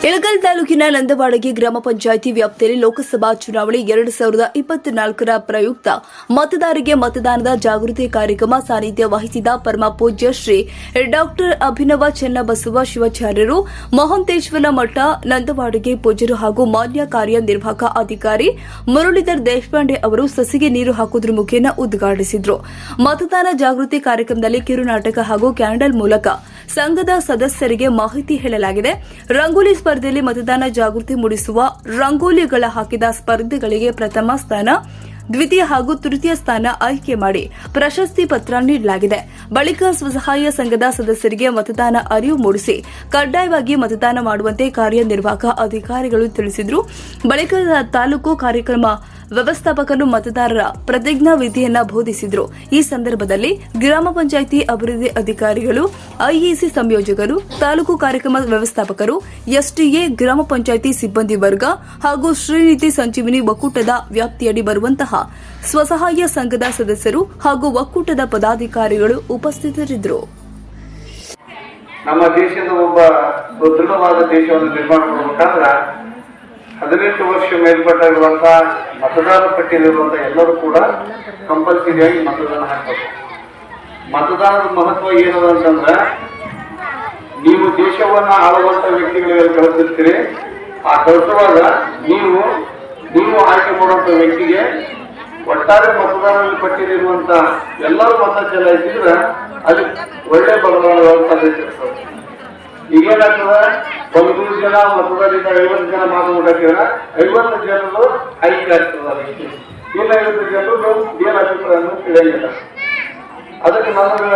ಇಳಕಲ್ ತಾಲೂಕಿನ ನಂದವಾಡಗಿ ಗ್ರಾಮ ಪಂಚಾಯಿತಿ ವ್ಯಾಪ್ತಿಯಲ್ಲಿ ಲೋಕಸಭಾ ಚುನಾವಣೆ 2024ರ ಪ್ರಯುಕ್ತ ಮತದಾರರಿಗೆ ಮತದಾನದ ಜಾಗೃತಿ ಕಾರ್ಯಕ್ರಮ ಸಾನ್ನಿಧ್ಯ ವಹಿಸಿದ ಪರಮ ಪೂಜ್ಯ ಶ್ರೀ ಡಾಕ್ಟರ್ ಅಭಿನವ ಚೆನ್ನಬಸವ ಶಿವಾಚಾರ್ಯರು, ಮಹಂತೇಶ್ವರ ಮಠ ನಂದವಾಡಗಿ ಪೂಜ್ಯರು ಹಾಗೂ ಮಾನ್ಯ ಕಾರ್ಯನಿರ್ವಾಹಕ ಅಧಿಕಾರಿ ಮುರಳೀಧರ್ ದೇಶಪಾಂಡೆ ಅವರು ಸಸಿಗೆ ನೀರು ಹಾಕುವುದರ ಮುಖೇನ ಉದ್ಘಾಟಿಸಿದರು. ಮತದಾನ ಜಾಗೃತಿ ಕಾರ್ಯಕ್ರಮದಲ್ಲಿ ಕಿರುನಾಟಕ ಹಾಗೂ ಕ್ಯಾಂಡಲ್ ಮೂಲಕ ಸಂಘದ ಸದಸ್ಯರಿಗೆ ಮಾಹಿತಿ ಹೇಳಲಾಗಿದೆ. ರಂಗೋಲಿ ಸ್ಪರ್ಧೆಯಲ್ಲಿ ಮತದಾನ ಜಾಗೃತಿ ಮೂಡಿಸುವ ರಂಗೋಲಿಗಳ ಹಾಕಿದ ಸ್ಪರ್ಧೆಗಳಿಗೆ ಪ್ರಥಮ ಸ್ಥಾನ, ದ್ವಿತೀಯ ಹಾಗೂ ತೃತೀಯ ಸ್ಥಾನ ಆಯ್ಕೆ ಮಾಡಿ ಪ್ರಶಸ್ತಿ ಪತ್ರ ನೀಡಲಾಗಿದೆ. ಬಳಿಕ ಸ್ವಸಹಾಯ ಸಂಘದ ಸದಸ್ಯರಿಗೆ ಮತದಾನ ಅರಿವು ಮೂಡಿಸಿ ಕಡ್ಡಾಯವಾಗಿ ಮತದಾನ ಮಾಡುವಂತೆ ಕಾರ್ಯನಿರ್ವಾಹಕ ಅಧಿಕಾರಿಗಳು ತಿಳಿಸಿದರು. ಬಳಿಕ ತಾಲೂಕು ಕಾರ್ಯಕ್ರಮ ವ್ಯವಸ್ಥಾಪಕರು ಮತದಾರರ ಪ್ರತಿಜ್ಞಾ ವಿಧಿಯನ್ನು ಬೋಧಿಸಿದರು. ಈ ಸಂದರ್ಭದಲ್ಲಿ ಗ್ರಾಮ ಪಂಚಾಯಿತಿ ಅಭಿವೃದ್ಧಿ ಅಧಿಕಾರಿಗಳು, ಐಇಸಿ ಸಂಯೋಜಕರು, ತಾಲೂಕು ಕಾರ್ಯಕ್ರಮ ವ್ಯವಸ್ಥಾಪಕರು, ಎಸ್ಟಿಎ, ಗ್ರಾಮ ಪಂಚಾಯಿತಿ ಸಿಬ್ಬಂದಿ ವರ್ಗ ಹಾಗೂ ಶ್ರೀನಿಧಿ ಸಂಜೀವಿನಿ ಒಕ್ಕೂಟದ ವ್ಯಾಪ್ತಿಯಡಿ ಬರುವಂತಹ ಸ್ವಸಹಾಯ ಸಂಘದ ಸದಸ್ಯರು ಹಾಗೂ ಒಕ್ಕೂಟದ ಪದಾಧಿಕಾರಿಗಳು ಉಪಸ್ಥಿತರಿದ್ದರು. ನಮ್ಮ ದೇಶದ ಒಬ್ಬ ಸುದೃಢವಾದ ದೇಶವನ್ನು ನಿರ್ಮಾಣ ಮಾಡಬೇಕಾದ್ರೆ 18 ವರ್ಷ ಮೇಲ್ಪಟ್ಟಿರುವಂತಹ ಮತದಾರ ಪಟ್ಟಿಯಲ್ಲಿರುವಂತಹ ಎಲ್ಲರೂ ಕೂಡ ಕಂಪಲ್ಸರಿಯಾಗಿ ಮತದಾನ ಹಾಕಬೇಕು. ಮತದಾನದ ಮಹತ್ವ ಏನದ ಅಂತಂದ್ರೆ, ನೀವು ದೇಶವನ್ನ ಆಳುವಂತ ವ್ಯಕ್ತಿಗಳಿಗೆ ಕಳಿಸಿರ್ತೀರಿ. ಆ ಕಳಿಸುವಾಗ ನೀವು ಆಯ್ಕೆ ಮಾಡುವಂತ ವ್ಯಕ್ತಿಗೆ ಒಟ್ಟಾರೆ ಮತದಾರರ ಪಟ್ಟಿಯಲ್ಲಿರುವಂತ ಎಲ್ಲರೂ ಮತ ಚಲಾಯಿಸಿದ್ರೆ ಅಲ್ಲಿ ಒಳ್ಳೆ ಬದಲಾವಣೆ ಸಾಧ್ಯತೆ ಇರ್ತದೆ. ಈಗೇನಾಗ್ತದೆ, 100 ಜನ ಮತದಾರರಿಂದ 50 ಜನ ಮಾತನಾಡಿದ್ರೆ 50 ಜನರು ಆಯ್ಕೆ ಆಗ್ತದೆ. ಇನ್ನು 50 ಜನರು ಏನ್ ಅಭಿಪ್ರಾಯವನ್ನು ತಿಳಿಯಲಿಲ್ಲ. ಅದಕ್ಕೆ ನನ್ನ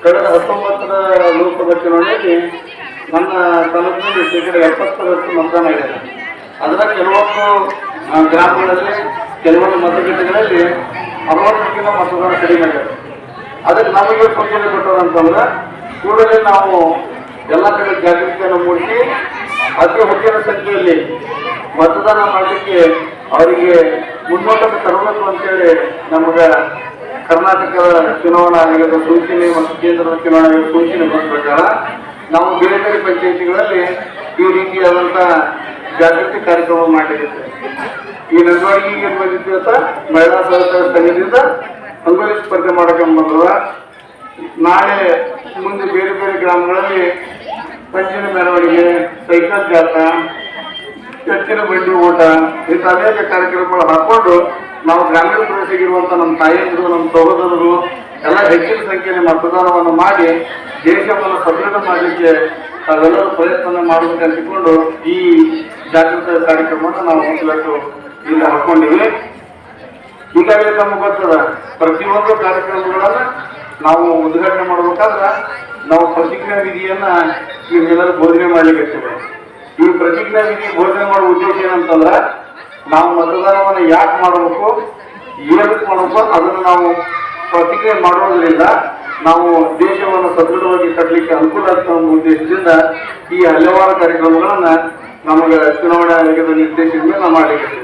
ಕಳೆದ 19ರ ಲೋಕಸಭಾ ಚುನಾವಣೆಯಲ್ಲಿ ನನ್ನ ತಾಲೂಕಿನಲ್ಲಿ ಶೇಕಡ 70% ಮತದಾನ ಇದೆ. ಅದರ ಕೆಲವೊಂದು ಗ್ರಾಮಗಳಲ್ಲಿ, ಕೆಲವೊಂದು ಮತಗಟ್ಟೆಗಳಲ್ಲಿ 60ಕ್ಕಿಂತ ಮತದಾನ ಕಡಿಮೆ ಇದೆ. ಅದಕ್ಕೆ ನಮಗೆ ಸೂಚನೆ ಕೊಟ್ಟದಂತಂದ್ರೆ, ಕೂಡಲೇ ನಾವು ಎಲ್ಲ ಕಡೆ ಜಾಗೃತಿಯನ್ನು ಮೂಡಿಸಿ ಅತಿ ಹೆಚ್ಚಿನ ಸಂಖ್ಯೆಯಲ್ಲಿ ಮತದಾನ ಮಾಡಲಿಕ್ಕೆ ಅವರಿಗೆ ಮುನ್ನೋಟಕ್ಕೆ ತರಬೇಕು ಅಂತೇಳಿ ನಮಗೆ ಕರ್ನಾಟಕದ ಚುನಾವಣಾ ಆಯೋಗದ ಸೂಚನೆ ಮತ್ತು ಕೇಂದ್ರದ ಚುನಾವಣಾ ಆಯೋಗದ ಸೂಚನೆ ಬಂದ ಪ್ರಕಾರ ನಾವು ಬೇರೆ ಬೇರೆ ಪಂಚಾಯಿತಿಗಳಲ್ಲಿ ಈ ರೀತಿಯಾದಂತಹ ಜಾಗೃತಿ ಕಾರ್ಯಕ್ರಮ ಮಾಡಲಿದ್ದೇವೆ. ಈ ನಂದವಾಡಗಿಗೆ ಬಂದಿದ್ದ ಮಹಿಳಾ ಸಹಕಾರ ಸಂಘದಿಂದ ರಂಗೋಲಿ ಸ್ಪರ್ಧೆ ಮಾಡಕ್ಕೆ ಬಂದದ. ನಾಳೆ ಮುಂದೆ ಬೇರೆ ಬೇರೆ ಗ್ರಾಮಗಳಲ್ಲಿ ಪಂಚಿನ ಮೆರವಣಿಗೆ, ಸೈಕಲ್ ಜಾಥಾ, ಎತ್ತಿನ ಬಂಡಿ ಓಟ, ಇಂಥ ಅನೇಕ ಕಾರ್ಯಕ್ರಮಗಳು ಹಾಕೊಂಡು ನಾವು ಗ್ರಾಮೀಣ ಪ್ರದೇಶಗಿರುವಂಥ ನಮ್ಮ ತಾಯಂದಿರು, ನಮ್ಮ ಸಹೋದರರು ಎಲ್ಲ ಹೆಚ್ಚಿನ ಸಂಖ್ಯೆಯಲ್ಲಿ ಮತದಾನವನ್ನು ಮಾಡಿ ದೇಶವನ್ನು ಸದೃಢ ಮಾಡಲಿಕ್ಕೆ ತಾವೆಲ್ಲರೂ ಪ್ರಯತ್ನ ಮಾಡಬೇಕು ಅಂತಿಕೊಂಡು ಈ ಜಾಗೃತ ಕಾರ್ಯಕ್ರಮವನ್ನು ನಾವು ಇವತ್ತು ಇಲ್ಲಿ ಹಾಕೊಂಡಿವಿ. ಈಗಾಗಲೇ ನಮಗೆ ಗೊತ್ತದ, ಪ್ರತಿಯೊಂದು ಕಾರ್ಯಕ್ರಮಗಳನ್ನು ನಾವು ಉದ್ಘಾಟನೆ ಮಾಡಬೇಕಾದ್ರೆ ನಾವು ಪ್ರತಿಜ್ಞಾ ವಿಧಿಯನ್ನ ಇವೆಲ್ಲರೂ ಬೋಧನೆ ಮಾಡ್ಲಿಕ್ಕೆ. ಈ ಪ್ರತಿಜ್ಞಾ ವಿಧಿ ಬೋಧನೆ ಮಾಡುವ ಉದ್ದೇಶ ಏನಂತಂದ್ರೆ, ನಾವು ಮತದಾನವನ್ನು ಯಾಕೆ ಮಾಡಬೇಕು, ಏನಕ್ಕೆ ಮಾಡಬೇಕು ಅದನ್ನು ನಾವು ಪ್ರತಿಜ್ಞೆ ಮಾಡೋದ್ರಿಂದ ನಾವು ದೇಶವನ್ನು ಸದೃಢವಾಗಿ ಕಟ್ಟಲಿಕ್ಕೆ ಅನುಕೂಲ ಆಗ್ತದೆ ಅನ್ನೋ ಉದ್ದೇಶದಿಂದ ಈ ಹಲವಾರು ಕಾರ್ಯಕ್ರಮಗಳನ್ನ ನಮಗೆ ಚುನಾವಣಾ ಆಯೋಗದ ನಿರ್ದೇಶನದಿಂದ ನಾವು ಮಾಡಲಿಕ್ಕೆ.